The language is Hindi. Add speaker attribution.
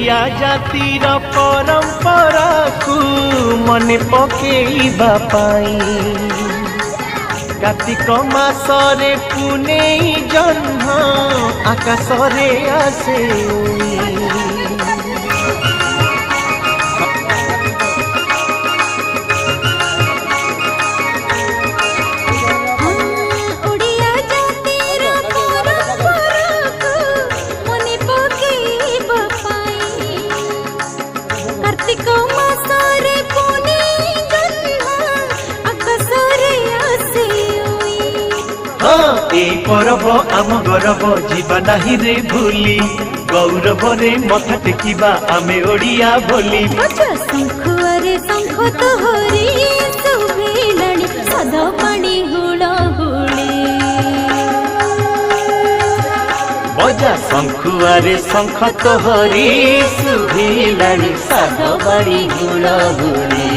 Speaker 1: ओडिया जातिर परंपरा को मन पकेइबा पाई कार्तिक मासरे पुनेई जह्न आकाशरे आसे परब आम गौरव जीवा नहीं रे भूली गौरव रे मथा टेकिबा आमे ओडिया बोली
Speaker 2: शंखुआरे शंख तोहरी सुभिलाणी सदा पानी हुड़ा हुड़े
Speaker 1: बजा शंखुआरे शंख तोहरी सुभिलाणी सदा पानी हुड़ा हुड़े।